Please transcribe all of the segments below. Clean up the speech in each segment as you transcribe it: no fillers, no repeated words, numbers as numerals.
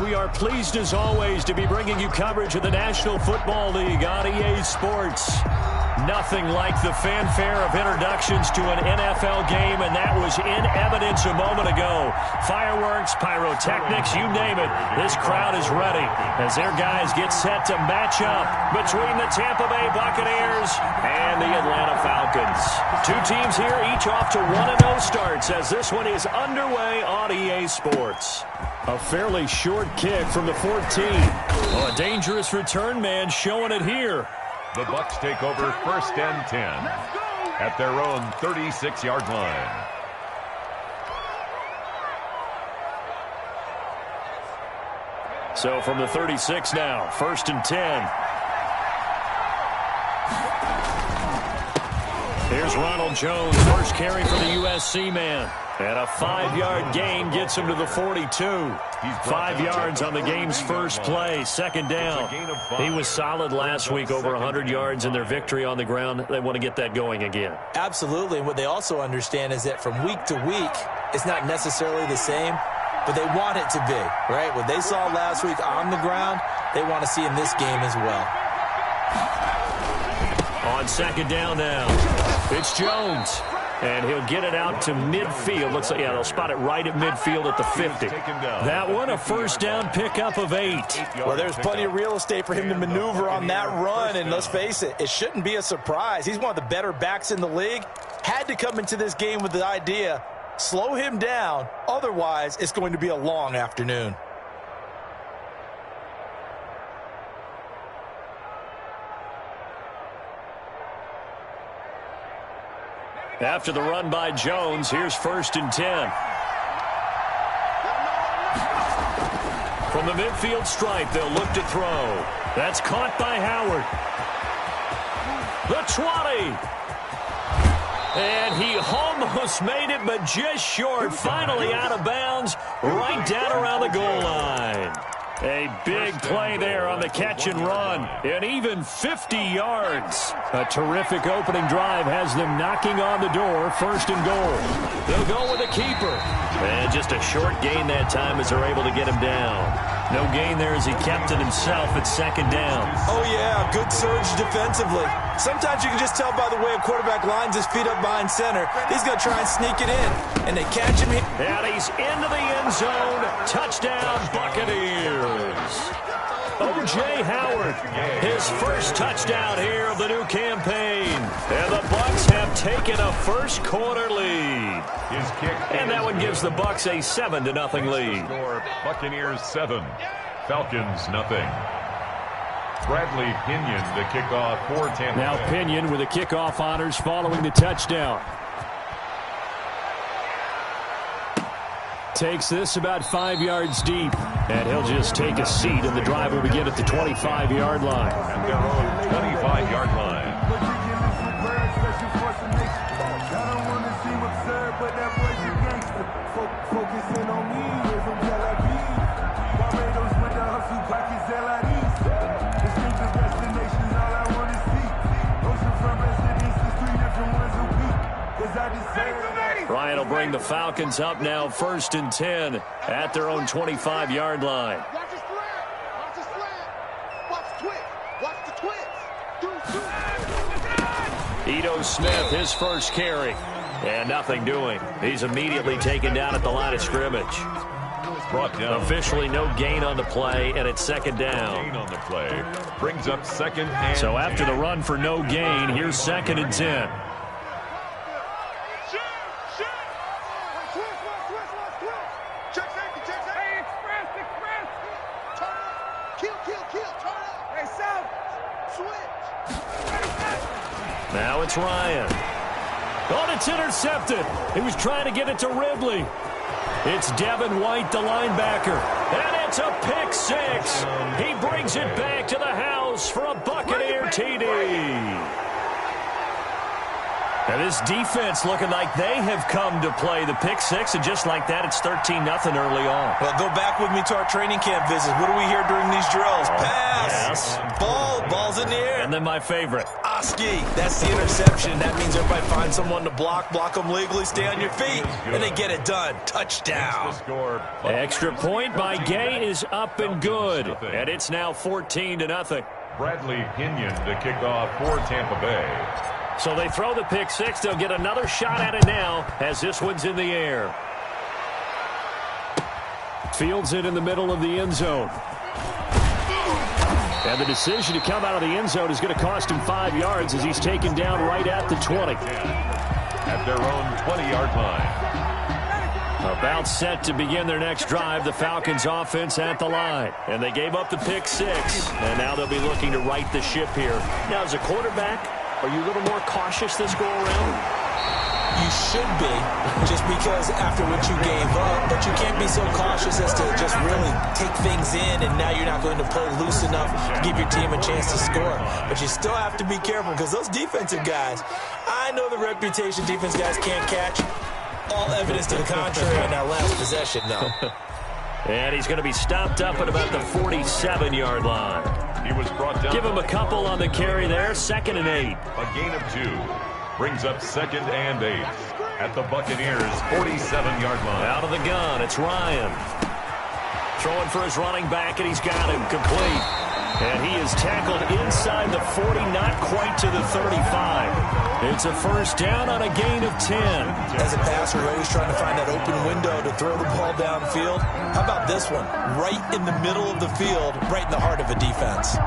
we are pleased as always to be bringing you coverage of the National Football League on EA Sports. Nothing like the fanfare of introductions to an NFL game, and that was in evidence a moment ago. Fireworks, pyrotechnics, you name it. This crowd is ready as their guys get set to match up between the Tampa Bay Buccaneers and the Atlanta Falcons. Two teams here, each off to 1-0 starts as this one is underway on EA Sports. A fairly short kick from the 14. Oh, a dangerous return man showing it here. The Bucs take over 1st and 10 at their own 36-yard line. So from the 36 now, 1st and 10. Here's Ronald Jones, first carry for the USC man. And a 5-yard gain gets him to the 42. 5 yards on the game's first play, 2nd down. He was solid last week, over 100 yards in their victory on the ground. They want to get that going again. Absolutely. And what they also understand is that from week to week, it's not necessarily the same, but they want it to be, right? What they saw last week on the ground, they want to see in this game as well. On 2nd down now, it's Jones. And he'll get it out to midfield. Looks like, yeah, they'll spot it right at midfield at the 50. That one, a 1st down pickup of 8. Well, there's plenty of real estate for him to maneuver on that run. And let's face it, it shouldn't be a surprise. He's one of the better backs in the league. Had to come into this game with the idea, slow him down. Otherwise, it's going to be a long afternoon. After the run by Jones, here's 1st and 10. From the midfield stripe, they'll look to throw. That's caught by Howard. The 20. And he almost made it, but just short. Finally out of bounds, right down around the goal line. A big play there on the catch and run, and even 50 yards. A terrific opening drive has them knocking on the door, 1st and goal. They'll go with a keeper. And just a short gain that time as they're able to get him down. No gain there as he kept it himself at 2nd down. Oh, yeah, good surge defensively. Sometimes you can just tell by the way a quarterback lines his feet up behind center. He's going to try and sneak it in, and they catch him here. And he's into the end zone. Touchdown, Buccaneers. O.J. Howard, his first touchdown here of the new campaign. And the Bucs have taken a first quarter lead. His kick, and that one gives the Bucs a 7-0 lead. Score, Buccaneers 7, Falcons 0. Bradley Pinion, the kickoff for Tampa Bay. Now Pinion with the kickoff honors following the touchdown. Takes this about 5 yards deep, and he'll just take a seat, and the drive will begin at the 25-yard line. At their own 25-yard line. Ryan will bring the Falcons up now 1st and 10 at their own 25-yard line. Watch the slant. Watch the slant. Watch the twist. Watch the twist. Ito Smith, his first carry. And nothing doing. He's immediately taken down at the line of scrimmage. Brought down. Officially no gain on the play, and it's 2nd down. Gain on the play. Brings up 2nd and So after the run for no gain, here's 2nd and 10. Now it's Ryan. Oh, it's intercepted. He was trying to get it to Ridley. It's Devin White, the linebacker. And it's a pick 6. He brings it back to the house for a Buccaneer TD. And this defense looking like they have come to play the pick 6, and just like that, it's 13-0 early on. Well, go back with me to our training camp visits. What do we hear during these drills? Pass. Yes. Ball's in the air. And then my favorite. Broski, that's the interception. That means everybody find someone to block them legally, stay on your feet, and they get it done. Touchdown. Extra point by Gay is up and good, and it's now 14-0. Bradley Pinion to kick off for Tampa Bay. So they throw the pick six. They'll get another shot at it now as this one's in the air. Fields it in the middle of the end zone. And the decision to come out of the end zone is going to cost him 5 yards as he's taken down right at the 20. At their own 20-yard line. About set to begin their next drive, the Falcons offense at the line. And they gave up the pick six, and now they'll be looking to right the ship here. Now, as a quarterback, are you a little more cautious this go-around? You should be, just because after what you gave up, but you can't be so cautious as to just really take things in, and now you're not going to play loose enough to give your team a chance to score. But you still have to be careful because those defensive guys, I know the reputation defense guys can't catch. All evidence to the contrary on that last possession, though. And he's going to be stopped up at about the 47-yard line. He was brought down. Give him a couple on the carry there, 2nd and 8. A gain of 2. Brings up 2nd and 8 at the Buccaneers' 47-yard line. Out of the gun, it's Ryan. Throwing for his running back, and he's got him complete. And he is tackled inside the 40, not quite to the 35. It's a first down on a gain of 10. As a passer, you're always trying to find that open window to throw the ball downfield. How about this one? Right in the middle of the field, right in the heart of a defense.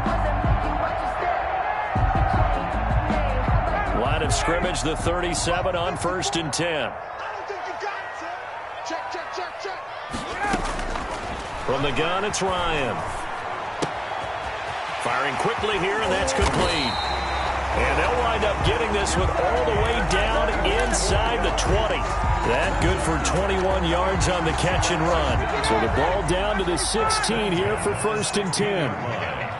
Line of scrimmage, the 37 on 1st and 10. I don't think you got it, sir. Check. From the gun, it's Ryan. Firing quickly here, and that's complete. And they'll wind up getting this one all the way down inside the 20. That good for 21 yards on the catch and run. So the ball down to the 16 here for 1st and 10.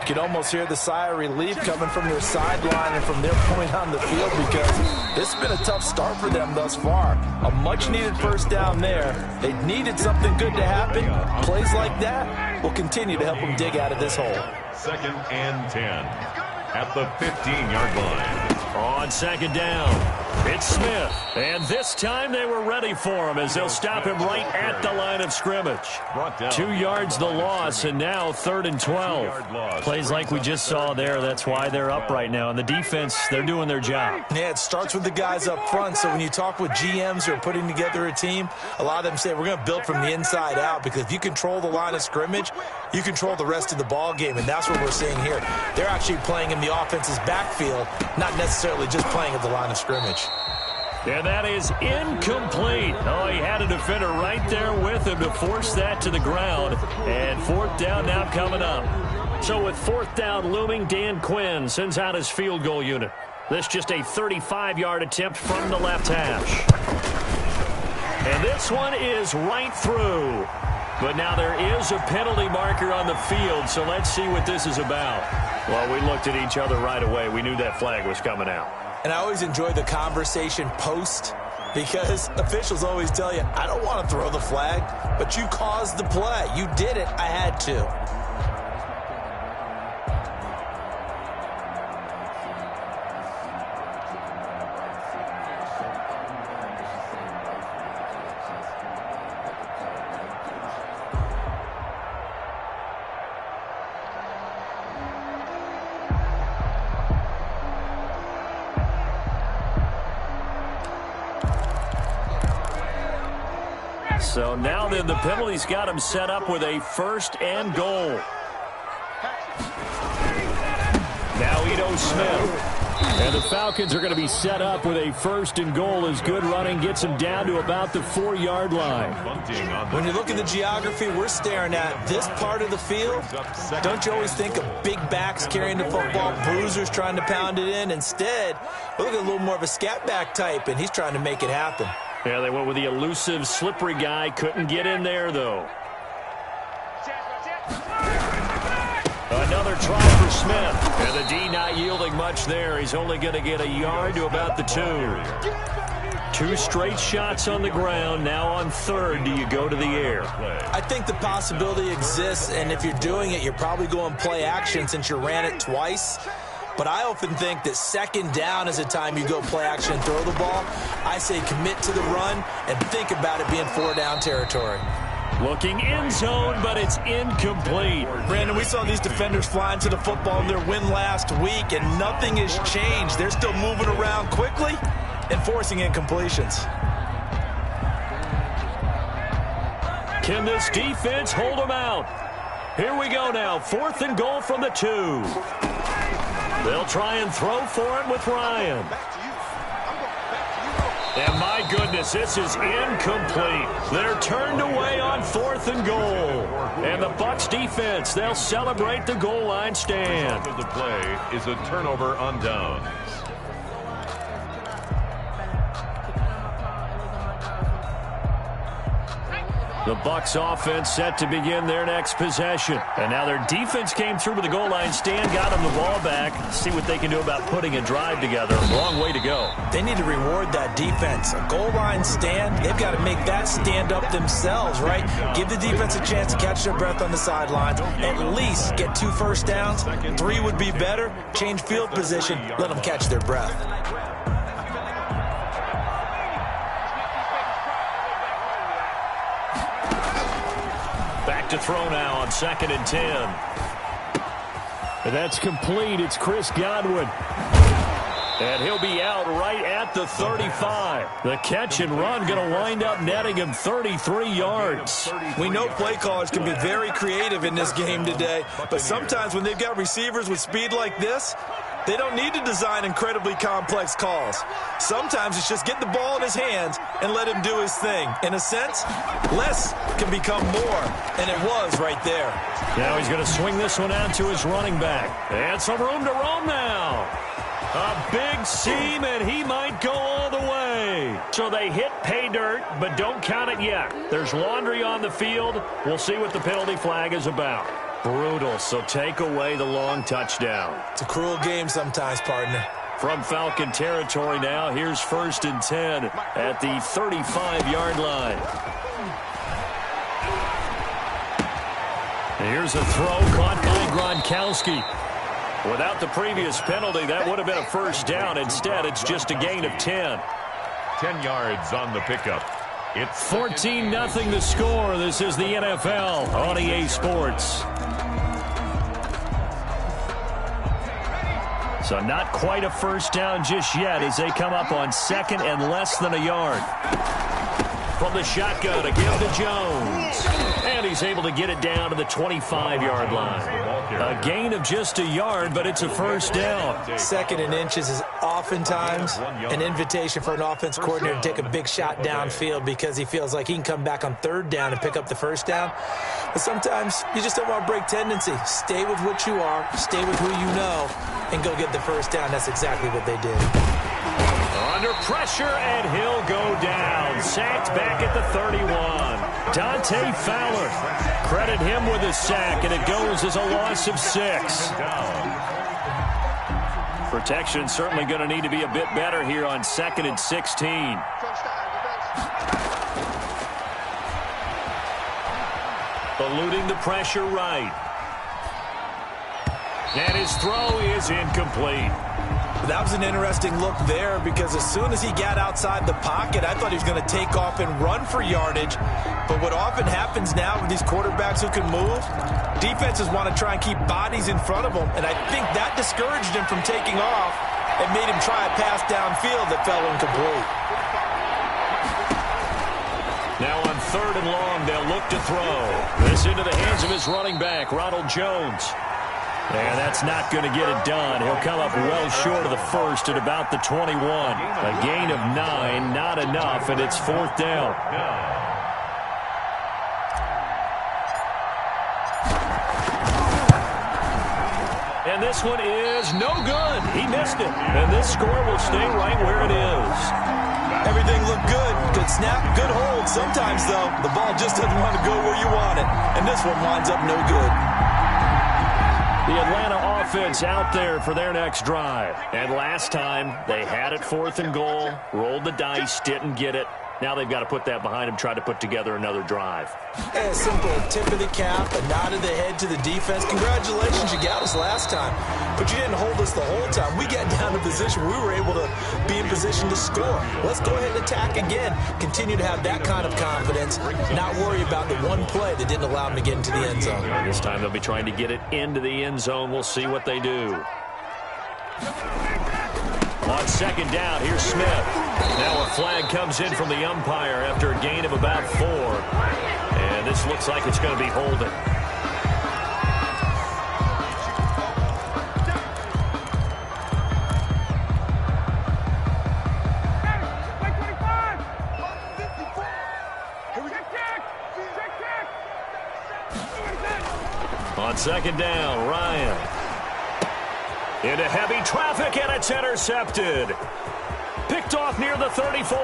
You can almost hear the sigh of relief coming from their sideline and from their point on the field because this has been a tough start for them thus far. A much-needed first down there. They needed something good to happen. Plays like that will continue to help them dig out of this hole. 2nd and 10 at the 15-yard line. On 2nd down, it's Smith. And this time they were ready for him as they'll stop him right at the line of scrimmage. 2 yards the loss, and now 3rd and 12. Plays like we just saw there. That's why they're up right now. And the defense, they're doing their job. Yeah, it starts with the guys up front. So when you talk with GMs who are putting together a team, a lot of them say we're going to build from the inside out because if you control the line of scrimmage, you control the rest of the ball game, and that's what we're seeing here. They're actually playing in the offense's backfield, not necessarily just playing at the line of scrimmage. And that is incomplete. Oh, he had a defender right there with him to force that to the ground. And 4th down now coming up. So with 4th down looming, Dan Quinn sends out his field goal unit. This just a 35-yard attempt from the left hash. And this one is right through. But now there is a penalty marker on the field, so let's see what this is about. Well, we looked at each other right away. We knew that flag was coming out. And I always enjoy the conversation post because officials always tell you, I don't want to throw the flag, but you caused the play. You did it. I had to. So now then the penalty's got him set up with a 1st and goal. Now Ito Smith. And the Falcons are going to be set up with a 1st and goal as good running gets them down to about the 4-yard line. When you look at the geography we're staring at, this part of the field, don't you always think of big backs carrying the football, bruisers trying to pound it in? Instead, look at a little more of a scat back type, and he's trying to make it happen. Yeah, they went with the elusive, slippery guy. Couldn't get in there, though. Another try for Smith. And the D not yielding much there. He's only going to get a yard to about the 2. 2 straight shots on the ground. Now on 3rd, do you go to the air? I think the possibility exists, and if you're doing it, you're probably going play action since you ran it twice. but I often think that second down is a time you go play action and throw the ball. I say commit to the run and think about it being 4-down territory. Looking end zone, but it's incomplete. Brandon, we saw these defenders flying to the football in their win last week, and nothing has changed. They're still moving around quickly and forcing incompletions. Can this defense hold them out? Here we go now. 4th and goal from the 2. They'll try and throw for it with Ryan. And my goodness, this is incomplete. They're turned away on 4th and goal. And the Bucs defense, they'll celebrate the goal line stand. The play is a turnover on downs. The Bucs offense set to begin their next possession. And now their defense came through with the goal line stand, got them the ball back. See what they can do about putting a drive together. Long way to go. They need to reward that defense. A goal line stand, they've got to make that stand up themselves, right? Give the defense a chance to catch their breath on the sidelines. At least get 2 first downs. 3 would be better. Change field position. Let them catch their breath. To throw now on 2nd and 10. And that's complete. It's Chris Godwin. And he'll be out right at the 35. The catch and run going to wind up netting him 33 yards. We know play callers can be very creative in this game today, but sometimes when they've got receivers with speed like this, they don't need to design incredibly complex calls. Sometimes it's just get the ball in his hands and let him do his thing. In a sense, less can become more, and it was right there. Now he's going to swing this one out to his running back. And some room to roam now. A big seam, and he might go all the way. So they hit pay dirt, but don't count it yet. There's laundry on the field. We'll see what the penalty flag is about. Brutal, so take away the long touchdown. It's a cruel game sometimes, partner. From Falcon territory now, here's 1st and 10 at the 35-yard line. Here's a throw caught by Gronkowski. Without the previous penalty, that would have been a first down. Instead, it's just a gain of 10. 10 yards on the pickup. It's 14-0 the score. This is the NFL on EA Sports. So not quite a first down just yet as they come up on 2nd and less than a yard. From the shotgun, a give to Jones. And he's able to get it down to the 25-yard line. A gain of just a yard, but it's a first down. 2nd and inches is oftentimes an invitation for an offense coordinator to take a big shot downfield because he feels like he can come back on 3rd down and pick up the first down. But sometimes you just don't want to break tendency. Stay with what you are, stay with who you know, and go get the first down. That's exactly what they did. Under pressure, and he'll go down. Sacked back at the 31. Dante Fowler. Credit him with a sack, and it goes as a loss of 6. Protection certainly going to need to be a bit better here on 2nd and 16. Eluding the pressure right. And his throw is incomplete. That was an interesting look there because as soon as he got outside the pocket, I thought he was going to take off and run for yardage. But what often happens now with these quarterbacks who can move, defenses want to try and keep bodies in front of them. And I think that discouraged him from taking off and made him try a pass downfield that fell incomplete. Now on 3rd and long, they'll look to throw. This into the hands of his running back, Ronald Jones. And that's not going to get it done. He'll come up well short of the first at about the 21. A gain of 9, not enough, and it's 4th down. And this one is no good. He missed it. And this score will stay right where it is. Everything looked good. Good snap, good hold. Sometimes, though, the ball just doesn't want to go where you want it. And this one winds up no good. The Atlanta offense out there for their next drive. And last time, they had it 4th and goal, rolled the dice, didn't get it. Now they've got to put that behind them, try to put together another drive. A simple tip of the cap, a nod of the head to the defense. Congratulations, you got us last time, but you didn't hold us the whole time. We got down to position. We were able to be in position to score. Let's go ahead and attack again. Continue to have that kind of confidence, not worry about the one play that didn't allow them to get into the end zone. This time they'll be trying to get it into the end zone. We'll see what they do. On second down, here's Smith. Now a flag comes in from the umpire after a gain of about 4. And this looks like it's going to be holding. On second down, Ryan. Into heavy traffic, and it's intercepted. Picked off near the 34,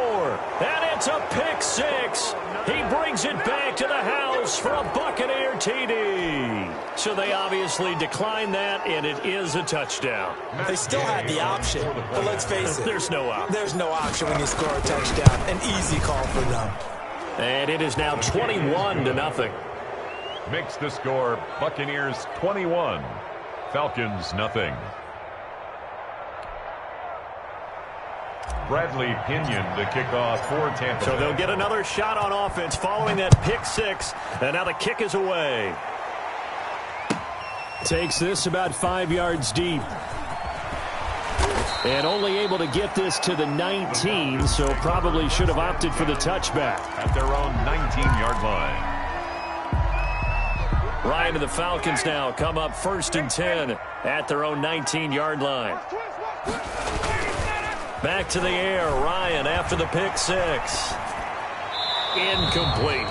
and it's a pick 6. He brings it back to the house for a Buccaneer TD. So they obviously declined that, and it is a touchdown. They still had the option, but let's face it. There's no option. There's no option when you score a touchdown. An easy call for them. And it is now 21-0. Makes the score Buccaneers 21, Falcons nothing. Bradley Pinion to kick off for Tampa Bay. So they'll get another shot on offense following that pick 6, and now the kick is away. Takes this about 5 yards deep. And only able to get this to the 19, so probably should have opted for the touchback. At their own 19-yard line. Ryan and the Falcons now come up 1st and 10 at their own 19-yard line. Back to the air, Ryan after the pick 6. Incomplete.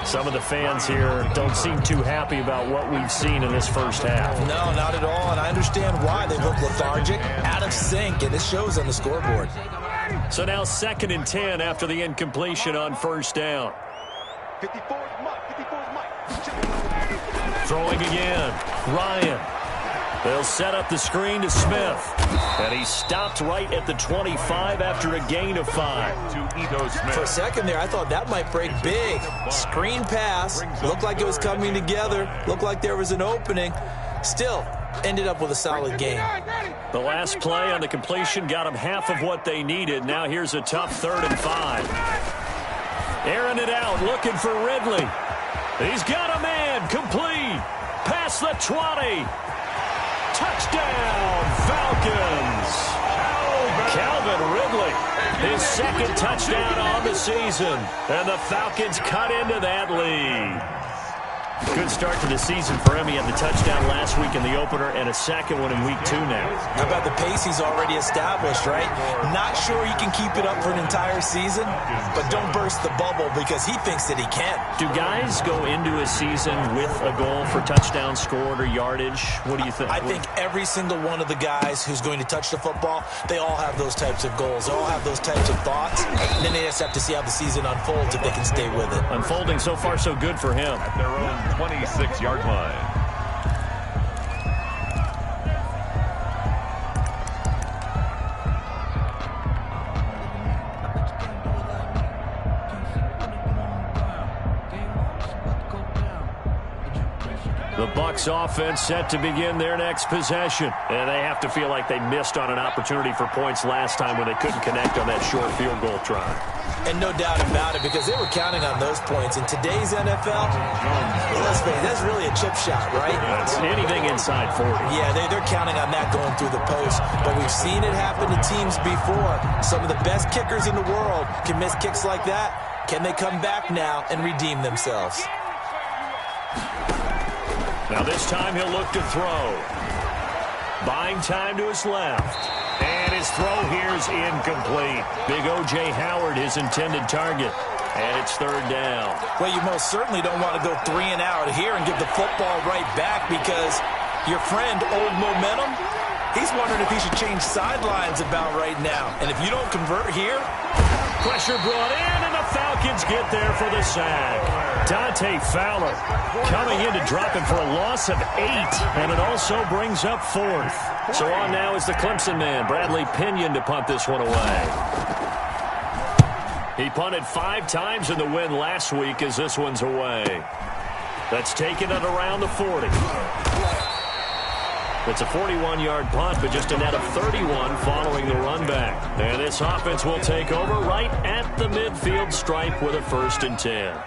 Some of the fans here don't seem too happy about what we've seen in this first half. No, not at all, and I understand why. They look lethargic, out of sync, and it shows on the scoreboard. So now 2nd and 10 after the incompletion on 1st down. 54's Mike. Throwing again, Ryan. They'll set up the screen to Smith. And he stopped right at the 25 after a gain of 5. To Ito Smith. For a second there, I thought that might break big. Screen pass. Looked like it was coming together. Looked like there was an opening. Still, ended up with a solid game. The last play on the completion got them half of what they needed. Now here's a tough 3rd and 5. Airing it out, looking for Ridley. He's got a man, complete. Past the 20. Touchdown, Falcons. Calvin Ridley, his 2nd touchdown on the season. And the Falcons cut into that lead. Good start to the season for him. He had the touchdown last week in the opener and a 2nd one in week 2 now. How about the pace he's already established, right? Not sure he can keep it up for an entire season, but don't burst the bubble because he thinks that he can. Do guys go into a season with a goal for touchdowns scored or yardage? What do you think? I think every single one of the guys who's going to touch the football, they all have those types of goals. They all have those types of thoughts. And then they just have to see how the season unfolds if they can stay with it. Unfolding so far so good for him. At their own 26-yard line. The Bucs offense set to begin their next possession. And they have to feel like they missed on an opportunity for points last time when they couldn't connect on that short field goal try. And no doubt about it, because they were counting on those points. In today's NFL, let's face it, that's really a chip shot, right? That's anything inside 40. Yeah, they're counting on that going through the post. But we've seen it happen to teams before. Some of the best kickers in the world can miss kicks like that. Can they come back now and redeem themselves? Now this time he'll look to throw. Buying time to his left. And his throw here is incomplete. Big O.J. Howard, his intended target. And it's 3rd down. Well, you most certainly don't want to go 3 and out here and give the football right back because your friend, Old Momentum, he's wondering if he should change sidelines about right now. And if you don't convert here... Pressure brought in, and the Falcons get there for the sack. Dante Fowler coming in to drop him for a loss of 8, and it also brings up 4th. So on now is the Clemson man, Bradley Pinion, to punt this one away. He punted 5 times in the win last week as this one's away. That's taken it around the 40. It's a 41-yard punt, but just a net of 31 following the run back. And this offense will take over right at the midfield stripe with a 1st and 10.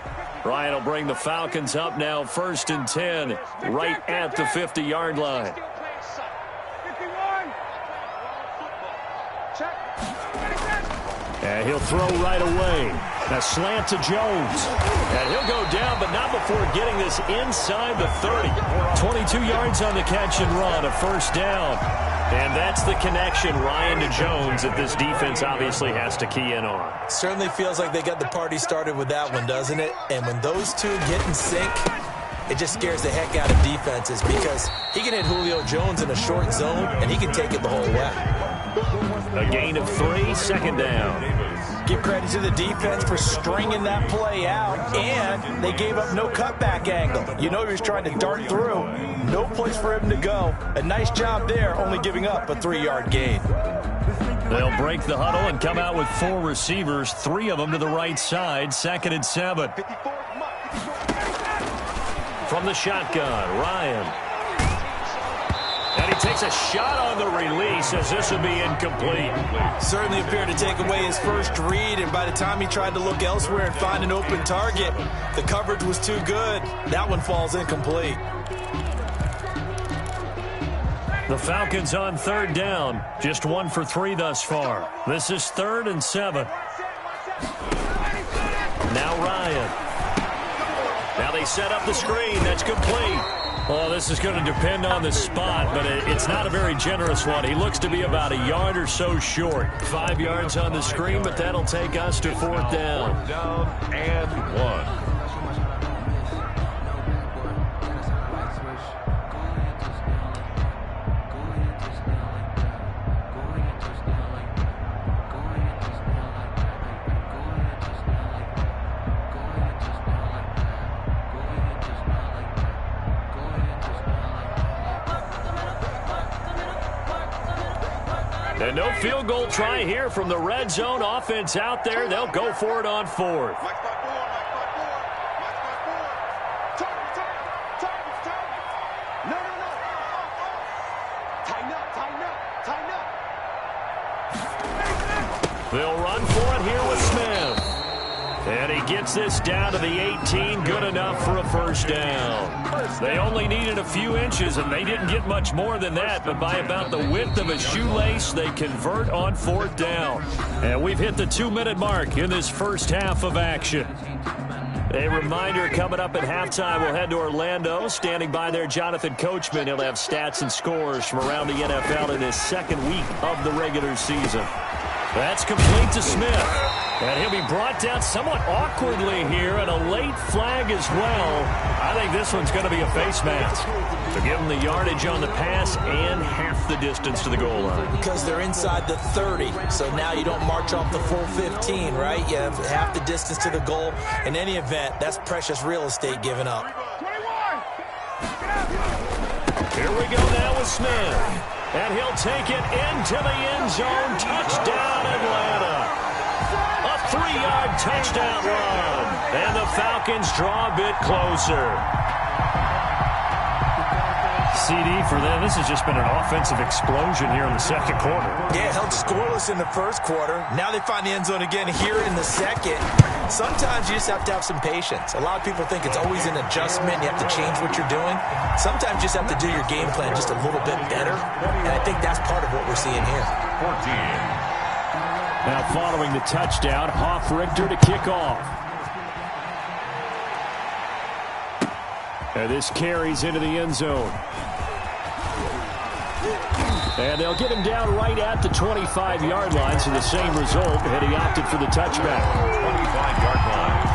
Ryan will bring the Falcons up now, 1st and 10, right at the 50-yard line. And he'll throw right away. A slant to Jones. And he'll go down, but not before getting this inside the 30. 22 yards on the catch and run, a 1st down. And that's the connection, Ryan to Jones, that this defense obviously has to key in on. Certainly feels like they got the party started with that one, doesn't it? And when those two get in sync, it just scares the heck out of defenses because he can hit Julio Jones in a short zone, and he can take it the whole way. A gain of 3, 2nd down. Give credit to the defense for stringing that play out, and they gave up no cutback angle. You know he was trying to dart through. No place for him to go. A nice job there, only giving up a 3-yard gain. They'll break the huddle and come out with 4 receivers, 3 of them to the right side, 2nd and 7. From the shotgun, Ryan. And he takes a shot on the release as this would be incomplete. Certainly appeared to take away his first read, and by the time he tried to look elsewhere and find an open target, the coverage was too good. That one falls incomplete. The Falcons on 3rd down. Just 1 for 3 thus far. This is 3rd and 7. Now Ryan. Now they set up the screen. That's complete. Oh, this is going to depend on the spot, but it's not a very generous one. He looks to be about a yard or so short. 5 yards on the screen, but that'll take us to 4th down. 4th down and 1. And no field goal try here from the red zone offense out there. They'll go for it on 4th. They'll run for it here with Smith. And he gets this down to the 18, good enough for a 1st down. They only needed a few inches, and they didn't get much more than that, but by about the width of a shoelace, they convert on 4th down. And we've hit the 2-minute mark in this first half of action. A reminder coming up at halftime, we'll head to Orlando. Standing by there, Jonathan Coachman. He'll have stats and scores from around the NFL in his 2nd week of the regular season. That's complete to Smith. And he'll be brought down somewhat awkwardly here, and a late flag as well. I think this one's going to be a face mask. To give him the yardage on the pass and half the distance to the goal line. Because they're inside the 30, so now you don't march off the full 15, right? You have half the distance to the goal. In any event, that's precious real estate given up. Here we go now with Smith. And he'll take it into the end zone. Touchdown, Atlanta. A 3-yard touchdown run. And the Falcons draw a bit closer. CD for them. This has just been an offensive explosion here in the 2nd quarter. Yeah, held scoreless in the 1st quarter. Now they find the end zone again here in the 2nd. Sometimes you just have to have some patience. A lot of people think it's always an adjustment. You have to change what you're doing. Sometimes you just have to do your game plan just a little bit better. And I think that's part of what we're seeing here. 14. Now following the touchdown, Hoff-Richter to kick off. And this carries into the end zone. And they'll get him down right at the 25-yard line, so the same result, and he opted for the touchback. 25-yard line.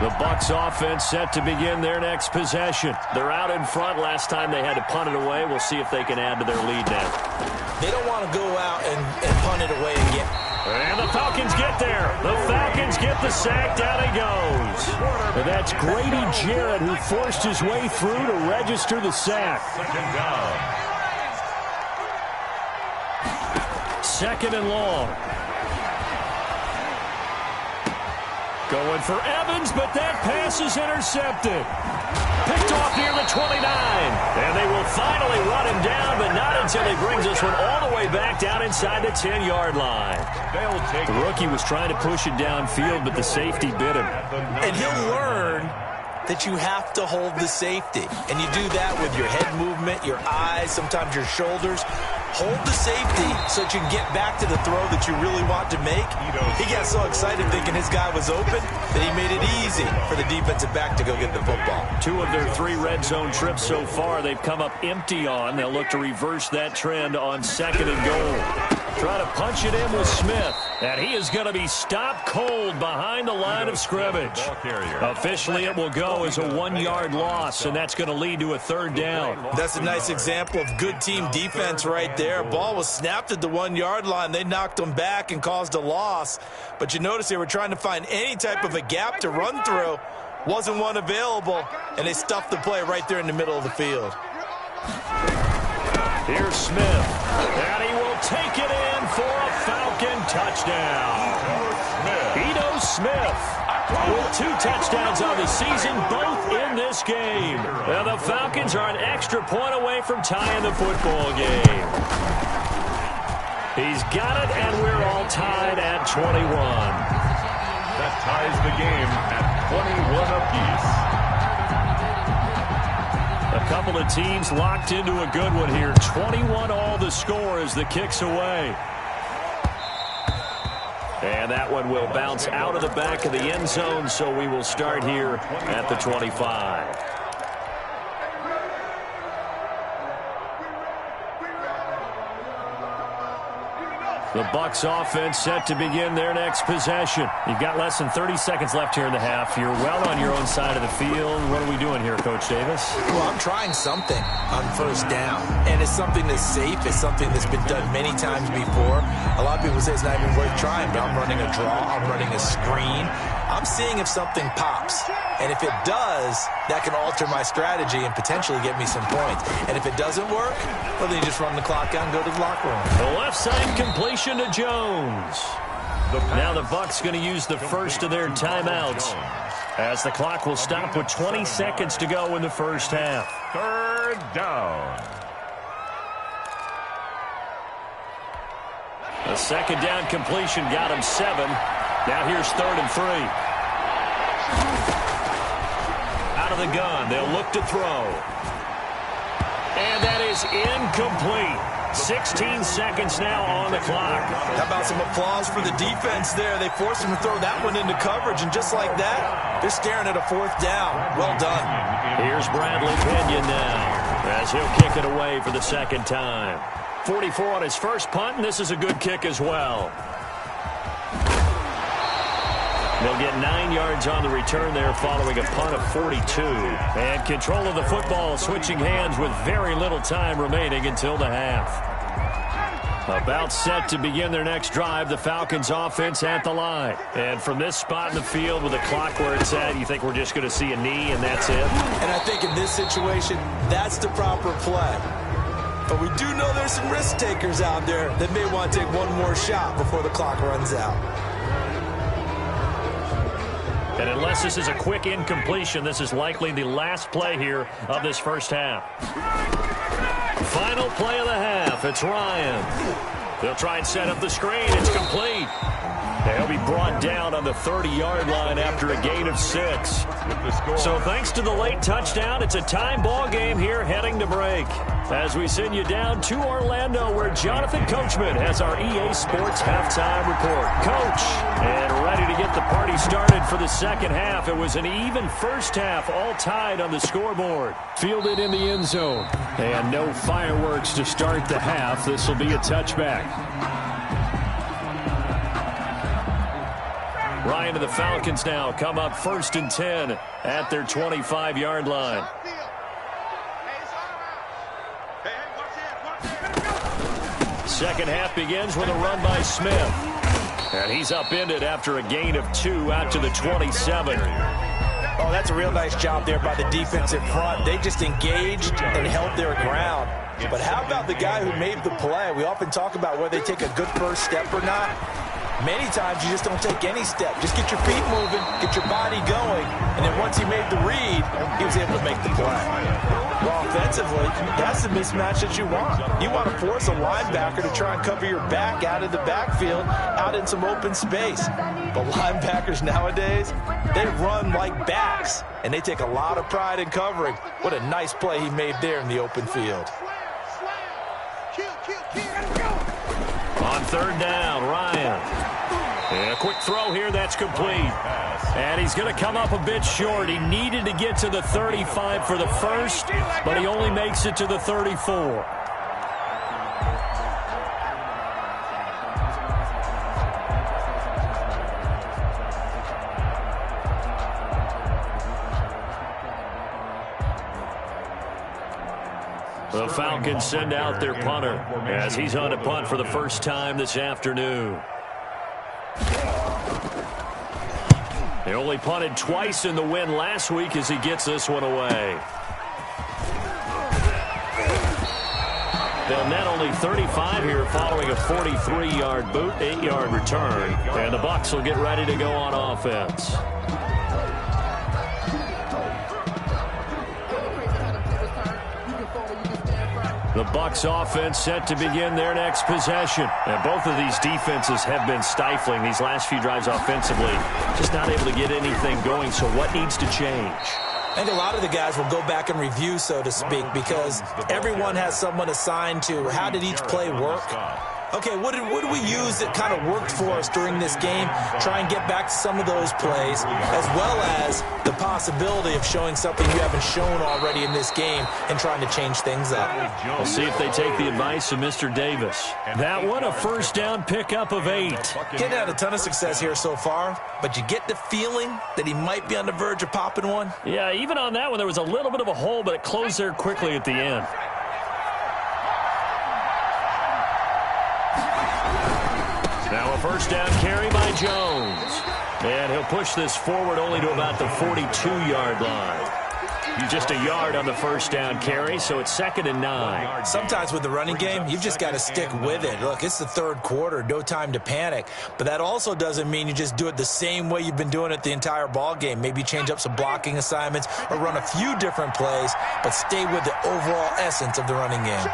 The Bucs offense set to begin their next possession. They're out in front. Last time they had to punt it away. We'll see if they can add to their lead now. They don't want to go out and punt it away again. And the Falcons get there. The Falcons get the sack. Down he goes. And that's Grady Jarrett who forced his way through to register the sack. 2nd down. 2nd and long. Going for Evans, but that pass is intercepted. Picked off near the 29. And they will finally run him down, but not until he brings this one all the way back down inside the 10-yard line. The rookie was trying to push it downfield, but the safety bit him. And he'll learn that you have to hold the safety. And you do that with your head movement, your eyes, sometimes your shoulders. Hold the safety so that you can get back to the throw that you really want to make. He got so excited thinking his guy was open that he made it easy for the defensive back to go get the football. 2 of their 3 red zone trips so far they've come up empty on. They'll look to reverse that trend on 2nd and goal. Try to punch it in with Smith. And he is going to be stopped cold behind the line of scrimmage. Officially, it will go as a 1-yard loss, and that's going to lead to a 3rd down. That's a nice example of good team defense right there. Ball was snapped at the 1-yard line. They knocked them back and caused a loss. But you notice they were trying to find any type of a gap to run through. Wasn't one available, and they stuffed the play right there in the middle of the field. Here's Smith, and he will take it in for a Falcon touchdown. Ito Smith with 2 touchdowns on the season, both in this game. And the Falcons are an extra point away from tying the football game. He's got it, and we're all tied at 21. That ties the game at 21 apiece. A couple of teams locked into a good one here. 21 all the score as the kick's away. And that one will bounce out of the back of the end zone, so we will start here at the 25. The Bucs offense set to begin their next possession. You've got less than 30 seconds left here in the half. You're well on your own side of the field. What are we doing here, Coach Davis? Well, I'm trying something on 1st down. And it's something that's safe. It's something that's been done many times before. A lot of people say it's not even worth trying, but I'm running a draw. I'm running a screen. I'm seeing if something pops. And if it does, that can alter my strategy and potentially get me some points. And if it doesn't work, well, then you just run the clock out and go to the locker room. The left side completion to Jones. Now the Bucs going to use the first of their timeouts as the clock will stop with 20 seconds to go in the first half. 3rd down. A 2nd down completion got him 7. Now here's 3rd and 3. Out of the gun, they'll look to throw. And that is incomplete. 16 seconds now on the clock. How about some applause for the defense there? They forced him to throw that one into coverage, and just like that, they're staring at a 4th down. Well done. Here's Bradley Pinion now as he'll kick it away for the 2nd time. 44 on his first punt, and this is a good kick as well. They'll get 9 yards on the return there following a punt of 42. And control of the football switching hands with very little time remaining until the half. About set to begin their next drive, the Falcons offense at the line. And from this spot in the field with the clock where it's at, you think we're just going to see a knee and that's it? And I think in this situation, that's the proper play. But we do know there's some risk takers out there that may want to take one more shot before the clock runs out. And unless this is a quick incompletion, this is likely the last play here of this first half. Final play of the half. It's Ryan. They'll try and set up the screen. It's complete. He'll be brought down on the 30-yard line after a gain of 6. So thanks to the late touchdown, it's a time ball game here heading to break. As we send you down to Orlando, where Jonathan Coachman has our EA Sports halftime report. Coach, and ready to get the party started for the second half. It was an even first half, all tied on the scoreboard. Fielded in the end zone. And no fireworks to start the half. This will be a touchback. Ryan and the Falcons now come up 1st and 10 at their 25-yard line. Second half begins with a run by Smith. And he's upended after a gain of 2 out to the 27. Oh, that's a real nice job there by the defensive front. They just engaged and held their ground. But how about the guy who made the play? We often talk about whether they take a good first step or not. Many times you just don't take any step. Just get your feet moving, get your body going, and then once he made the read, he was able to make the play. Well, offensively, that's the mismatch that you want. You want to force a linebacker to try and cover your back out of the backfield, out in some open space. But linebackers nowadays, they run like backs, and they take a lot of pride in covering. What a nice play he made there in the open field. On third down, Ryan. And a quick throw here, that's complete. And he's going to come up a bit short. He needed to get to the 35 for the first, but he only makes it to the 34. The Falcons send out their punter as he's on to punt for the first time this afternoon. They only punted twice in the win last week as he gets this one away. They'll net only 35 here following a 43-yard boot, 8-yard return. And the Bucs will get ready to go on offense. The Bucs offense set to begin their next possession. And both of these defenses have been stifling these last few drives offensively. Just not able to get anything going, so what needs to change? I think a lot of the guys will go back and review, so to speak, because everyone has someone assigned to how did each play work. Okay, what did we use that kind of worked for us during this game? Try and get back to some of those plays, as well as the possibility of showing something you haven't shown already in this game and trying to change things up. We'll see if they take the advice of Mr. Davis. That one, a first down pickup of 8. Getting had a ton of success here so far, but you get the feeling that he might be on the verge of popping one. Yeah, even on that one, there was a little bit of a hole, but it closed there quickly at the end. Now a first down carry by Jones. And he'll push this forward only to about the 42-yard line. He's just a yard on the first down carry, so it's 2nd and 9. Sometimes with the running game, you've just got to stick with it. Look, it's the third quarter, no time to panic. But that also doesn't mean you just do it the same way you've been doing it the entire ball game. Maybe change up some blocking assignments or run a few different plays, but stay with the overall essence of the running game.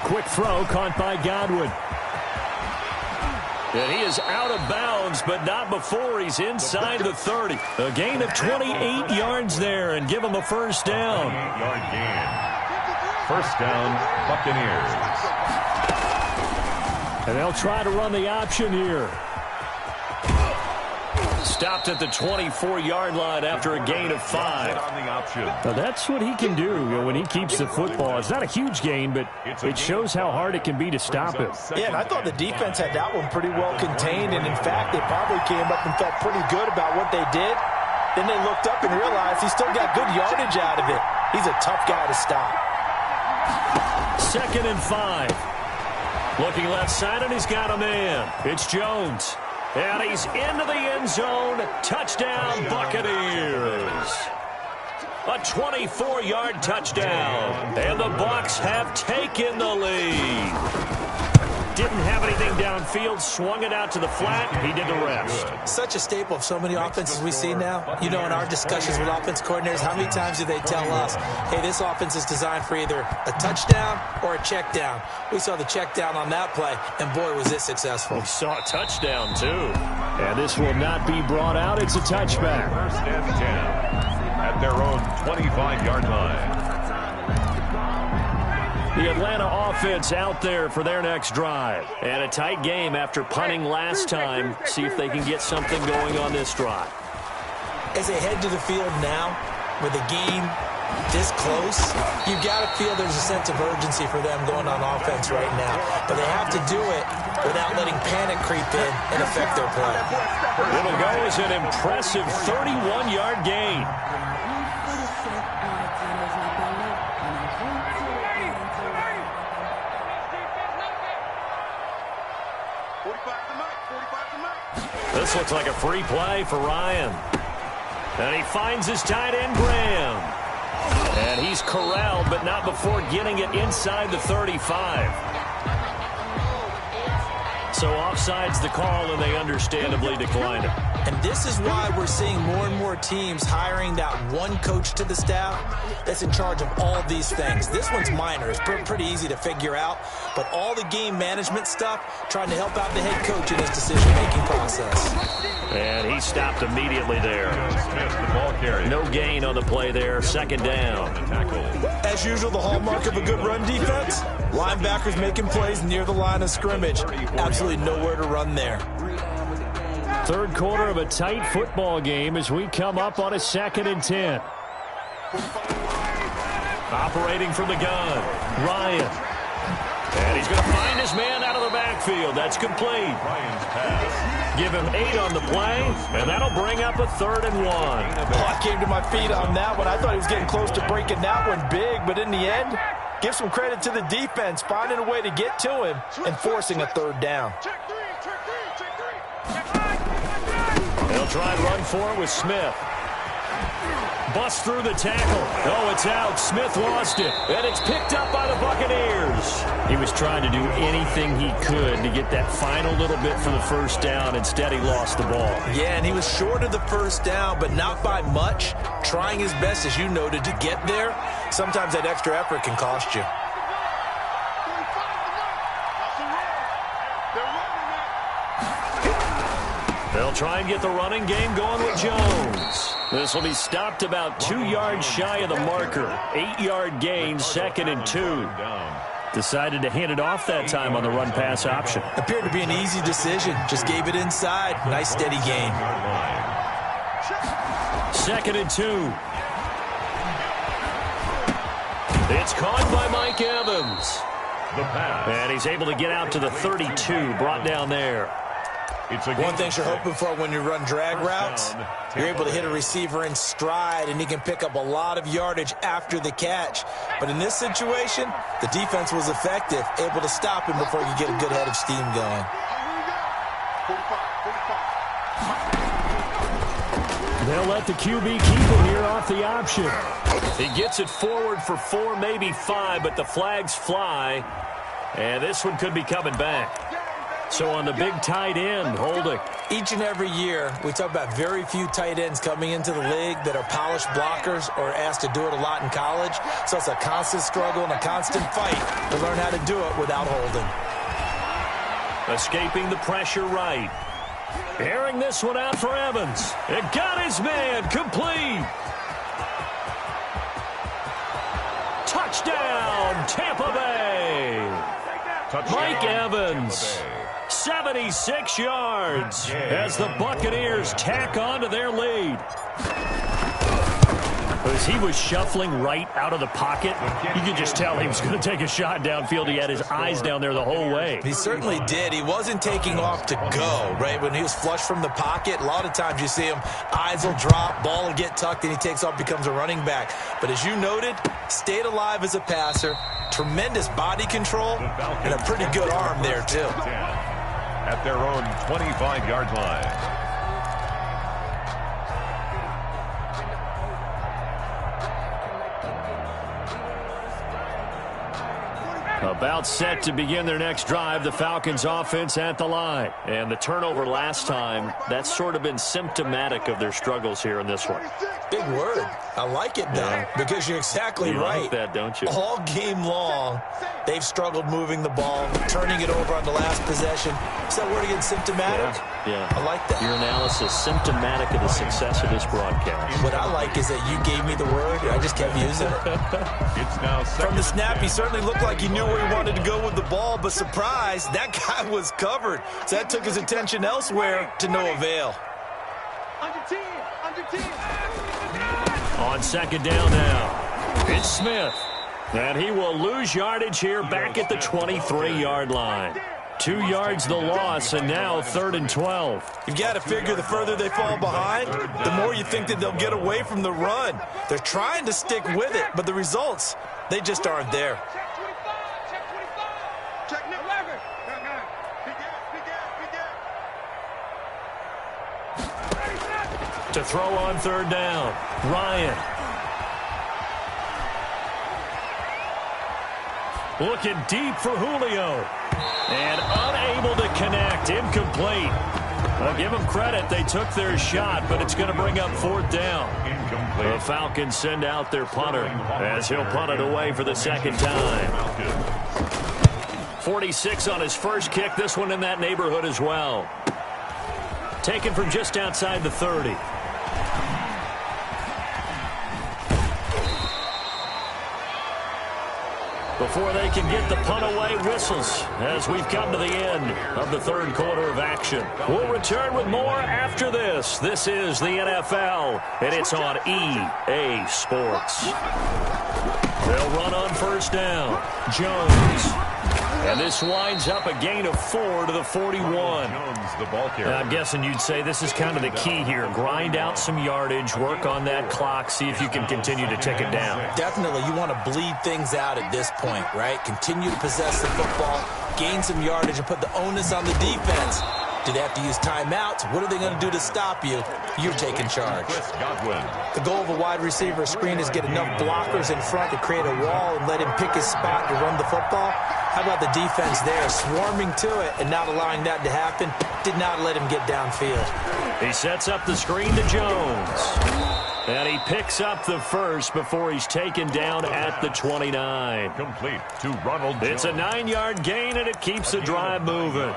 Quick throw caught by Godwin. And he is out of bounds, but not before he's inside the 30. A gain of 28 yards there and give him a first down. 28-yard gain. First down, Buccaneers. And they'll try to run the option here. Stopped at the 24-yard line after a gain of 5. Now that's what he can do when he keeps the football. It's not a huge gain, but it shows how hard it can be to stop him. Yeah, and I thought the defense had that one pretty well contained, and in fact, they probably came up and felt pretty good about what they did. Then they looked up and realized he still got good yardage out of it. He's a tough guy to stop. 2nd and 5. Looking left side, and he's got a man. It's Jones. And he's into the end zone. Touchdown, Buccaneers. A 24-yard touchdown. And the Bucs have taken the lead. Didn't have anything downfield. Swung it out to the flat. He did the rest. Such a staple of so many offenses we see now. You know, in our discussions with offense coordinators, how many times do they tell us, hey, this offense is designed for either a touchdown or a check down. We saw the check down on that play, and boy, was it successful. We saw a touchdown, too. And this will not be brought out. It's a touchback. First and 10 at their own 25-yard line. The Atlanta offense out there for their next drive. And a tight game after punting last time. See if they can get something going on this drive. As they head to the field now, with the game this close, you've got to feel there's a sense of urgency for them going on offense right now. But they have to do it without letting panic creep in and affect their play. It'll go as an impressive 31-yard gain. This looks like a free play for Ryan. And he finds his tight end, Graham. And he's corralled, but not before getting it inside the 35. So offside's the call, and they understandably declined it. And this is why we're seeing more and more teams hiring that one coach to the staff that's in charge of all these things. This one's minor. It's pretty easy to figure out. But all the game management stuff, trying to help out the head coach in his decision-making process. And he stopped immediately there. Smith, the ball carrier. No gain on the play there. Second down. As usual, the hallmark of a good run defense, linebackers making plays near the line of scrimmage. Absolutely nowhere to run there. Third quarter of a tight football game as we come up on a 2nd and 10. Operating from the gun, Ryan. And he's going to find his man out of the backfield. That's complete. Ryan's pass. Give him 8 on the play, and that'll bring up a 3rd and 1. I came to my feet on that one. I thought he was getting close to breaking that one big, but in the end, give some credit to the defense, finding a way to get to him and forcing a 3rd down. They'll try and run for it with Smith. Bust through the tackle. Oh, it's out. Smith lost it. And it's picked up by the Buccaneers. He was trying to do anything he could to get that final little bit for the first down. Instead, he lost the ball. Yeah, and he was short of the first down, but not by much. Trying his best, as you noted, to get there. Sometimes that extra effort can cost you. They'll try and get the running game going with Jones. This will be stopped about 2 yards shy of the marker. 8-yard gain, 2nd and 2. Decided to hand it off that time on the run-pass option. Appeared to be an easy decision. Just gave it inside. Nice, steady gain. 2nd and 2. It's caught by Mike Evans. The pass. And he's able to get out to the 32, brought down there. One thing you're hoping for when you run drag routes, you're able to hit a receiver in stride, and he can pick up a lot of yardage after the catch. But in this situation, the defense was effective, able to stop him before you get a good head of steam going. They'll let the QB keep it here off the option. He gets it forward for 4, maybe 5, but the flags fly. And this one could be coming back. So on the big tight end, holding. Each and every year, we talk about very few tight ends coming into the league that are polished blockers or asked to do it a lot in college. So it's a constant struggle and a constant fight to learn how to do it without holding. Escaping the pressure right. Airing this one out for Evans. It got his man complete. Touchdown, Tampa Bay. Mike Evans. 76 yards as the Buccaneers tack on to their lead. As he was shuffling right out of the pocket, you could just tell he was going to take a shot downfield. He had his eyes down there the whole way. He certainly did. He wasn't taking off to go, right? When he was flush from the pocket, a lot of times you see him, eyes will drop, ball will get tucked, and he takes off, becomes a running back. But as you noted, stayed alive as a passer, tremendous body control, and a pretty good arm there, too. At their own 25-yard line. About set to begin their next drive, the Falcons offense at the line. And the turnover last time, that's sort of been symptomatic of their struggles here in this one. Big word. I like it, though, because you're exactly right. Like that, don't you? All game long, they've struggled moving the ball, turning it over on the last possession. Is that word again, symptomatic? Yeah. I like that. Your analysis, symptomatic of the success of this broadcast. What I like is that you gave me the word, and I just kept using it. It's now From the snap, he certainly looked like he knew where he wanted to go with the ball, but surprise, that guy was covered. So that took his attention elsewhere to no avail. Under 10. On second down now, it's Smith. And he will lose yardage here back at the 23-yard line. 2 yards the loss, and now 3rd and 12. You've got to figure the further they fall behind, the more you think that they'll get away from the run. They're trying to stick with it, but the results, they just aren't there. Check 25. Check 11. To throw on third down, Ryan. Looking deep for Julio. And unable to connect. Incomplete. I'll give them credit. They took their shot, but it's going to bring up fourth down. Incomplete. The Falcons send out their punter as he'll punt it away for the second time. 46 on his first kick. This one in that neighborhood as well. Taken from just outside the 30. Before they can get the punt away, whistles as we've come to the end of the third quarter of action. We'll return with more after this. This is the NFL, and it's on EA Sports. They'll run on first down. Jones. And this winds up a gain of 4 to the 41. I'm guessing you'd say this is kind of the key here. Grind out some yardage, work on that clock, see if you can continue to tick it down. Definitely, you want to bleed things out at this point, right? Continue to possess the football, gain some yardage, and put the onus on the defense. Do they have to use timeouts? What are they going to do to stop you? You're taking charge. The goal of a wide receiver screen is get enough blockers in front to create a wall and let him pick his spot to run the football. How about the defense there, swarming to it and not allowing that to happen? Did not let him get downfield. He sets up the screen to Jones. And he picks up the first before he's taken down at the 29. Complete to Ronald Jones. It's a 9-yard gain, and it keeps the drive moving.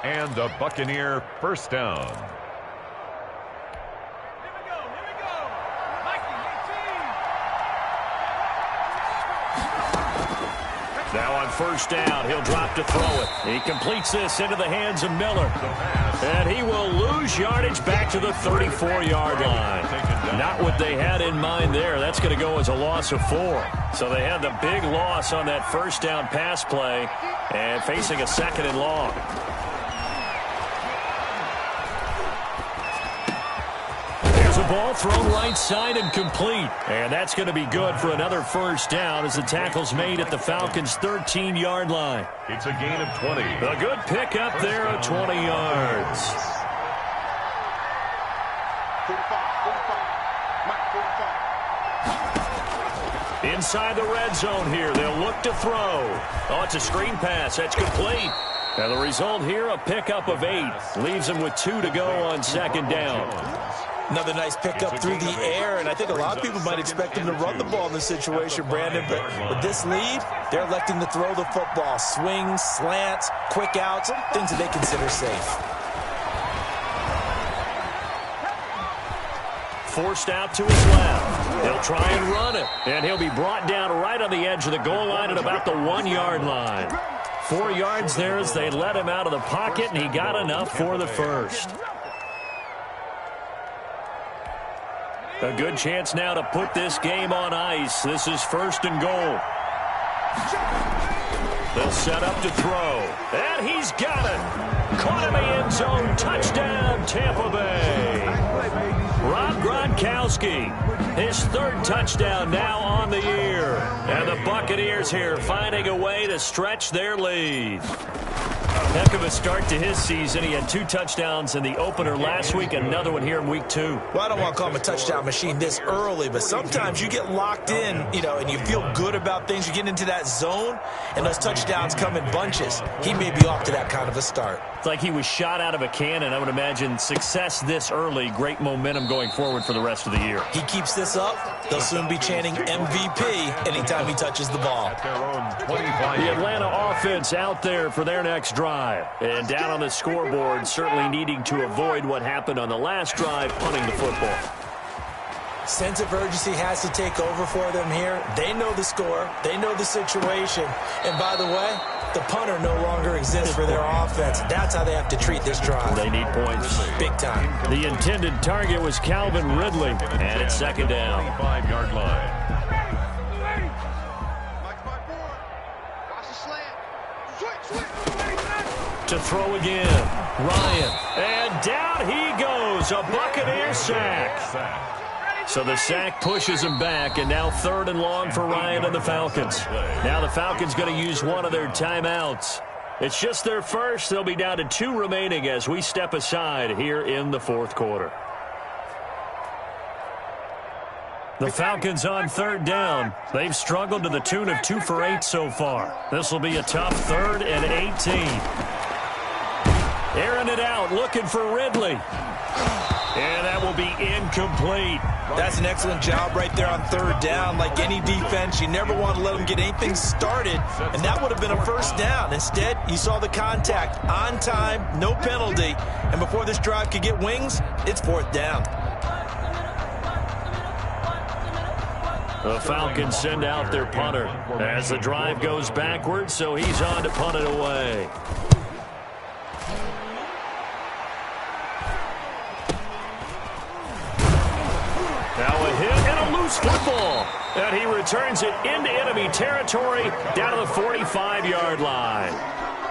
And a Buccaneer first down. Now on first down, he'll drop to throw it. He completes this into the hands of Miller. And he will lose yardage back to the 34-yard line. Not what they had in mind there. That's going to go as a loss of 4. So they had the big loss on that first down pass play and facing a second and long. The ball thrown right side and complete. And that's going to be good for another first down as the tackle's made at the Falcons' 13-yard line. It's a gain of 20. A good pickup there of 20 yards. 45. Inside the red zone here. They'll look to throw. Oh, it's a screen pass. That's complete. And the result here, a pickup of 8. Leaves them with 2 to go on second down. Another nice pickup through the air, and I think a lot of people might expect him to run the ball in this situation, Brandon, but with this lead, they're electing to throw the football. Swings, slants, quick outs, things that they consider safe. Forced out to his left. He'll try and run it, and he'll be brought down right on the edge of the goal line at about the 1-yard line. 4 yards there as they let him out of the pocket, and he got enough for the first. A good chance now to put this game on ice. This is first and goal. They'll set up to throw. And he's got it. Caught in the end zone. Touchdown, Tampa Bay. Rob Gronkowski, his 3rd touchdown now on the year. And the Buccaneers here finding a way to stretch their lead. Heck of a start to his season. He had 2 touchdowns in the opener last week, another one here in week 2. Well, I don't want to call him a touchdown machine this early, but sometimes you get locked in, you know, and you feel good about things. You get into that zone, and those touchdowns come in bunches. He may be off to that kind of a start. It's like he was shot out of a cannon. I would imagine success this early, great momentum going forward for the rest of the year. He keeps this up, they'll soon be chanting MVP anytime he touches the ball. The Atlanta offense out there for their next drive. And down on the scoreboard, certainly needing to avoid what happened on the last drive, punting the football. Sense of urgency has to take over for them here. They know the score. They know the situation. And by the way, the punter no longer exists for their offense. That's how they have to treat this drive. They need points. Big time. The intended target was Calvin Ridley. And it's second down. 5-yard line. To throw again. Ryan. And down he goes. A Buccaneer sack. So the sack pushes him back, and now 3rd and long for Ryan and the Falcons. Now the Falcons going to use one of their timeouts. It's just their first. They'll be down to 2 remaining as we step aside here in the 4th quarter. The Falcons on third down. They've struggled to the tune of 2 for 8 so far. This will be a tough 3rd and 18. Airing it out, looking for Ridley. And that will be incomplete. That's an excellent job right there on third down. Like any defense, you never want to let them get anything started, and that would have been a first down. Instead, you saw the contact on time, no penalty, and before this drive could get wings, it's 4th down. The Falcons send out their punter as the drive goes backwards, so he's on to punt it away. Now a hit and a loose football. And he returns it into enemy territory down to the 45-yard line.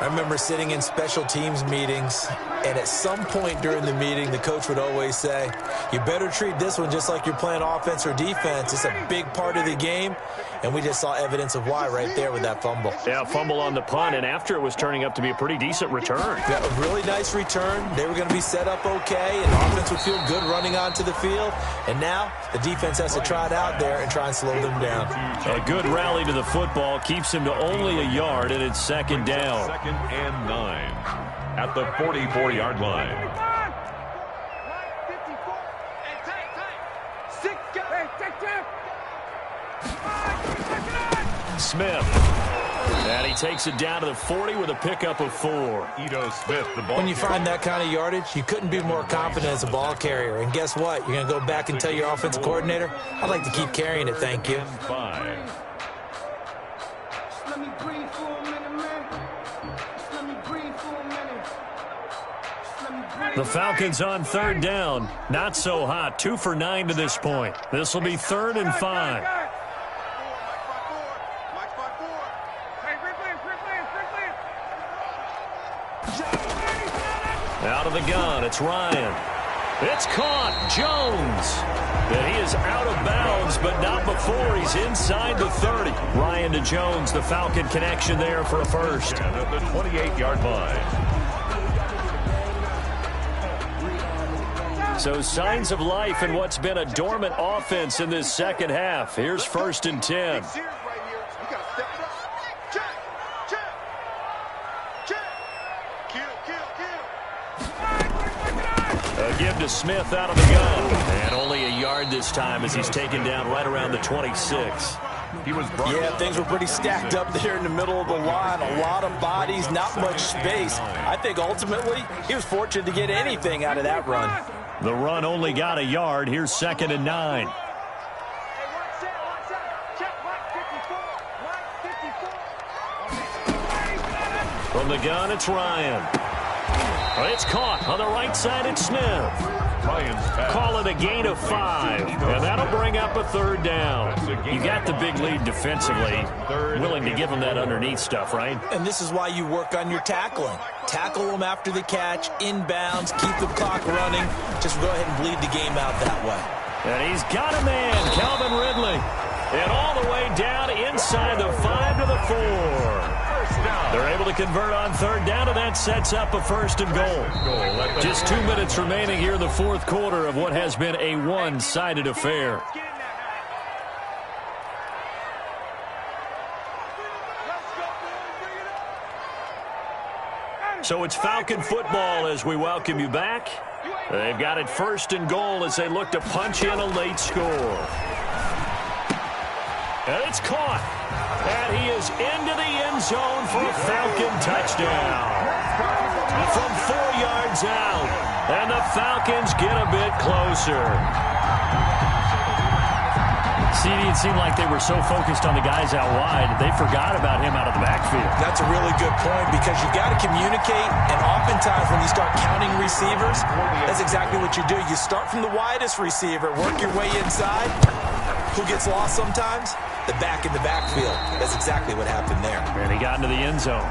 I remember sitting in special teams meetings, and at some point during the meeting, the coach would always say, you better treat this one just like you're playing offense or defense. It's a big part of the game, and we just saw evidence of why right there with that fumble. Yeah, fumble on the punt, and after it was turning up to be a pretty decent return. Yeah, a really nice return. They were going to be set up okay, and the offense would feel good running onto the field. And now the defense has to try it out there and try and slow them down. A good rally to the football keeps him to only a yard, and it's 2nd down. 2nd and 9 at the 44-yard line. Smith. And he takes it down to the 40 with a pickup of 4. Ito Smith, the ball. When you find that kind of yardage, you couldn't be more confident as a ball carrier. And guess what? You're going to go back and tell your offensive coordinator, I'd like to keep carrying it, thank you. 5. The Falcons on third down. Not so hot. 2 for 9 to this point. This will be 3rd and 5. Out of the gun, it's Ryan. It's caught. Jones. And he is out of bounds, but not before he's inside the 30. Ryan to Jones, the Falcon connection there for a first. And at the 28-yard line. So signs of life in what's been a dormant offense in this second half. Here's 1st and 10. A give to Smith out of the gun. And only a yard this time as he's taken down right around the 26. Yeah, things were pretty stacked up there in the middle of the line. A lot of bodies, not much space. I think ultimately he was fortunate to get anything out of that run. The run only got a yard. Here's 2nd and 9. From the gun, it's Ryan. It's caught on the right side. It's Smith. Call it a gain of 5, and that'll bring up a 3rd down. You got the big lead defensively. Willing to give them that underneath stuff, right? And this is why you work on your tackling. Tackle them after the catch, inbounds, keep the clock running. Just go ahead and bleed the game out that way. And he's got a man, Calvin Ridley. And all the way down inside the 5 to the 4. They're able to convert on third down, and that sets up a 1st and goal. Just 2 minutes remaining here in the 4th quarter of what has been a one-sided affair. So it's Falcon football as we welcome you back. They've got it 1st and goal as they look to punch in a late score. And it's caught. And he is into the end zone for a Falcon touchdown. From 4 yards out. And the Falcons get a bit closer. See, it seemed like they were so focused on the guys out wide, they forgot about him out of the backfield. That's a really good point because you got to communicate, and oftentimes when you start counting receivers, that's exactly what you do. You start from the widest receiver, work your way inside. Who gets lost sometimes? The back in the backfield. That's exactly what happened there. And he got into the end zone.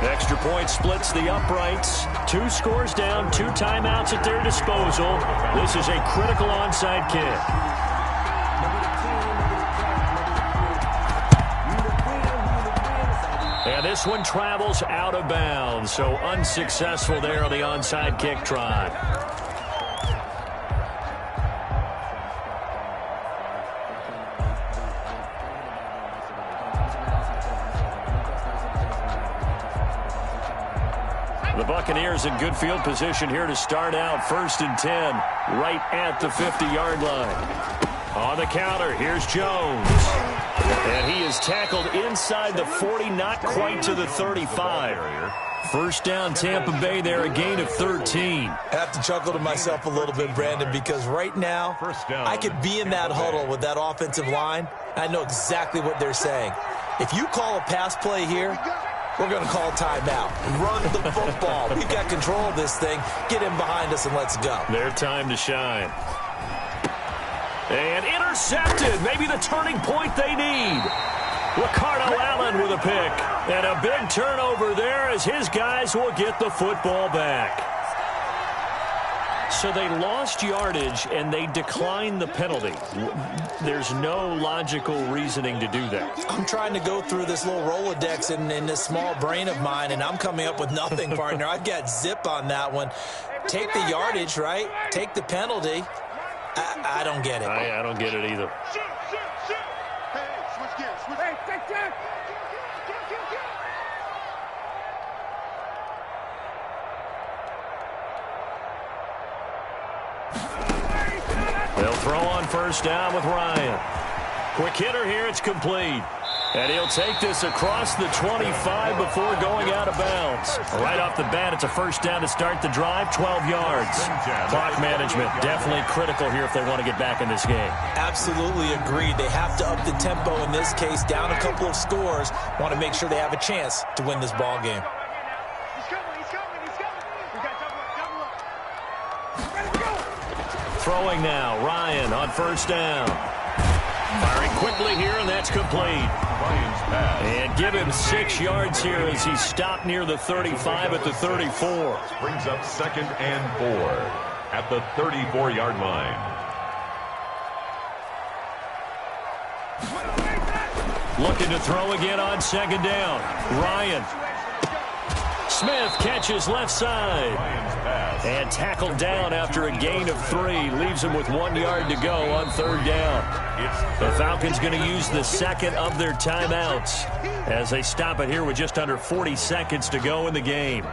The extra point splits the uprights. 2 scores down, 2 timeouts at their disposal. This is a critical onside kick. And this one travels out of bounds, so unsuccessful there on the onside kick try. Buccaneers in good field position here to start out. 1st and 10, right at the 50-yard line. On the counter, here's Jones. And he is tackled inside the 40, not quite to the 35. First down, Tampa Bay there, a gain of 13. I have to chuckle to myself a little bit, Brandon, because right now I could be in that huddle with that offensive line. I know exactly what they're saying. If you call a pass play here, we're going to call timeout. Run the football. We've got control of this thing. Get in behind us and let's go. Their time to shine. And intercepted. Maybe the turning point they need. Ricardo Allen with a pick. And a big turnover there as his guys will get the football back. So they lost yardage and they declined the penalty. There's no logical reasoning to do that. I'm trying to go through this little Rolodex in this small brain of mine, and I'm coming up with nothing, partner. I've got zip on that one. Take the yardage, right? Take the penalty. I don't get it. I don't get it either. Hey, switch gears. Switch. Hey, take that. They'll throw on first down with Ryan. Quick hitter here, it's complete. And he'll take this across the 25 before going out of bounds. Right off the bat, it's a first down to start the drive, 12 yards. Clock management definitely critical here if they want to get back in this game. Absolutely agreed. They have to up the tempo in this case, down a couple of scores. Want to make sure they have a chance to win this ball game. Throwing now, Ryan on first down. Firing quickly here, and that's complete. And give him 6 yards here as he stopped near the 35 at the 34. Brings up 2nd and 4 at the 34-yard line. Looking to throw again on 2nd down. Ryan. Smith catches left side. And tackled down after a gain of 3. Leaves him with 1 yard to go on 3rd down. The Falcons going to use the second of their timeouts as they stop it here with just under 40 seconds to go in the game.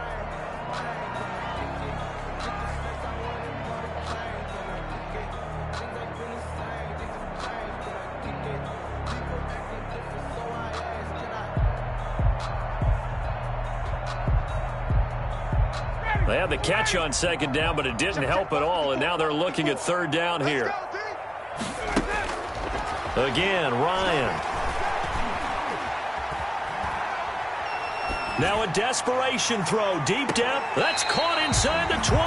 They had the catch on 2nd down, but it didn't help at all, and now they're looking at 3rd down here. Again, Ryan. Now a desperation throw, deep depth. That's caught inside the 20.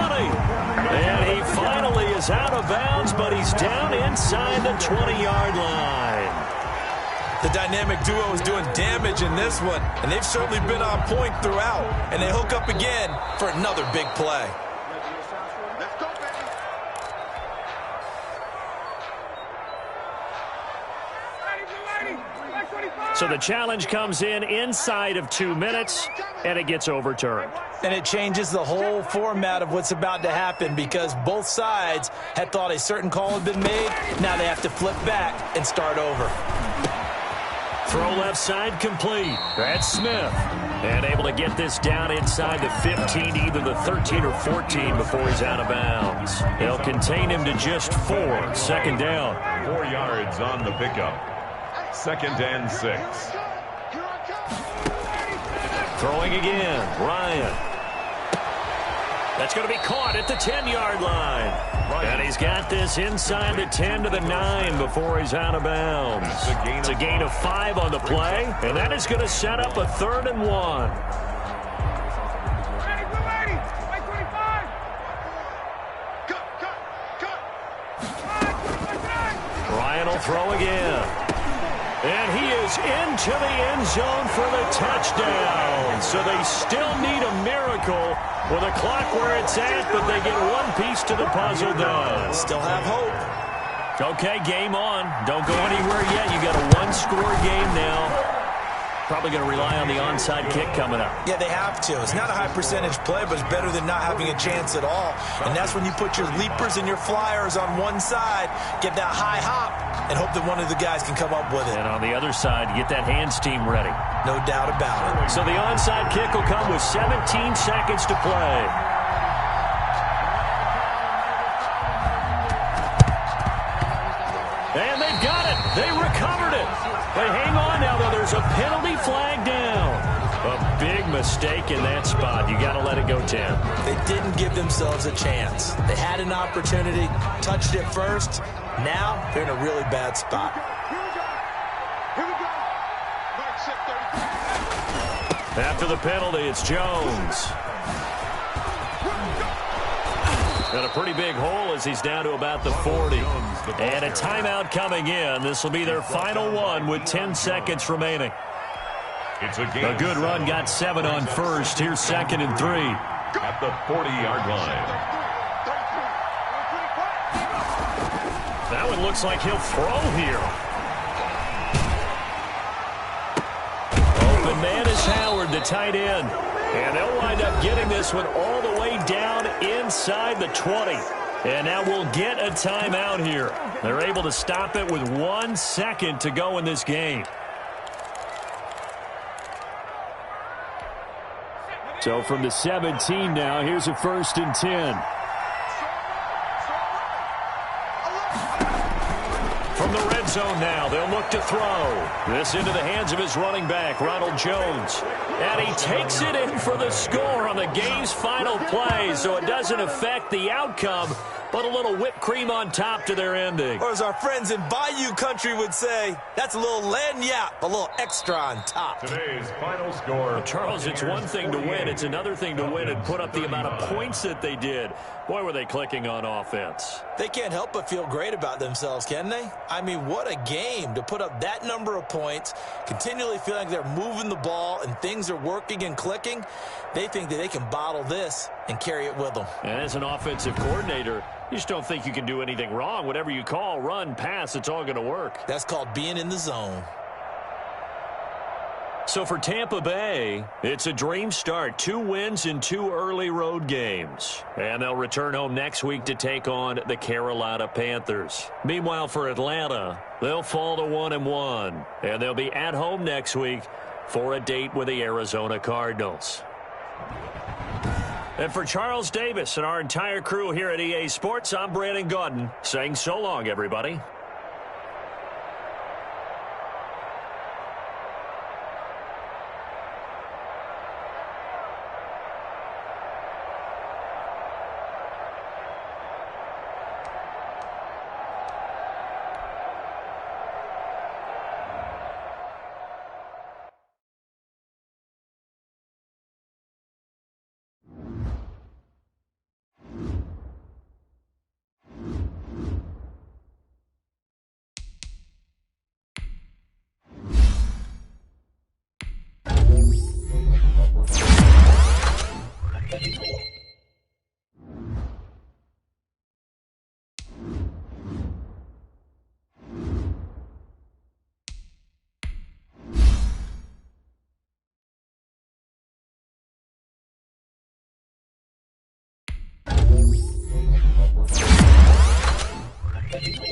And he finally is out of bounds, but he's down inside the 20-yard line. The dynamic duo is doing damage in this one, and they've certainly been on point throughout. And they hook up again for another big play. Let's go, baby. So the challenge comes in inside of 2 minutes, and it gets overturned. And it changes the whole format of what's about to happen because both sides had thought a certain call had been made. Now they have to flip back and start over. Throw left side complete. That's Smith. And able to get this down inside the 15, either the 13 or 14 before he's out of bounds. They'll contain him to just 4. 2nd down. 4 yards on the pickup. 2nd and 6. Throwing again. Ryan. That's going to be caught at the 10-yard line. And he's got this inside the 10 to the 9 before he's out of bounds. It's a gain of 5 on the play, and that is going to set up a 3rd and 1. Ryan will throw again. And he is into the end zone for the touchdown. So they still need a miracle with a clock where it's at, but they get one piece to the puzzle done. Still have hope. Okay, game on. Don't go anywhere yet. You got a 1-score game now. Probably going to rely on the onside kick coming up. Yeah, they have to. It's not a high percentage play, but it's better than not having a chance at all. And that's when you put your leapers and your flyers on one side, get that high hop, and hope that one of the guys can come up with it. And on the other side, get that hands team ready. No doubt about it. So the onside kick will come with 17 seconds to play. And they've got it. They recovered it. They hang on now, though. There's a penalty flag down. A big mistake in that spot. You got to let it go, Tim. They didn't give themselves a chance. They had an opportunity, touched it first. Now they're in a really bad spot. Here we go. Mark set 33. After the penalty, it's Jones. And a pretty big hole as he's down to about the 40. And a timeout coming in. This will be their final one with 10 seconds remaining. It's a good run, got 7 on first. Here's 2nd and 3. At the 40-yard line. That one looks like he'll throw here. Open man is Howard, the tight end. And they'll wind up getting this one all the way down inside the 20. And now we'll get a timeout here. They're able to stop it with 1 second to go in this game. So from the 17 now, here's a 1st and 10. From the red zone now, they'll look to throw. This into the hands of his running back, Ronald Jones. And he takes it in for the score on the game's final play, so it doesn't affect the outcome, but a little whipped cream on top to their ending. Or as our friends in Bayou Country would say, that's a little lagniappe, a little extra on top. Today's final score. Charles, it's one thing to win. It's another thing to win and put up the amount of points that they did. Boy, were they clicking on offense. They can't help but feel great about themselves, can they? I mean, what a game to put up that number of points, continually feeling like they're moving the ball and things are working and clicking. They think that they can bottle this and carry it with them. And as an offensive coordinator, you just don't think you can do anything wrong. Whatever you call, run, pass, it's all going to work. That's called being in the zone. So for Tampa Bay, it's a dream start. 2 wins in 2 early road games. And they'll return home next week to take on the Carolina Panthers. Meanwhile, for Atlanta, they'll fall to 1-1. And they'll be at home next week for a date with the Arizona Cardinals. And for Charles Davis and our entire crew here at EA Sports, I'm Brandon Gaudin saying so long, everybody. Thank you.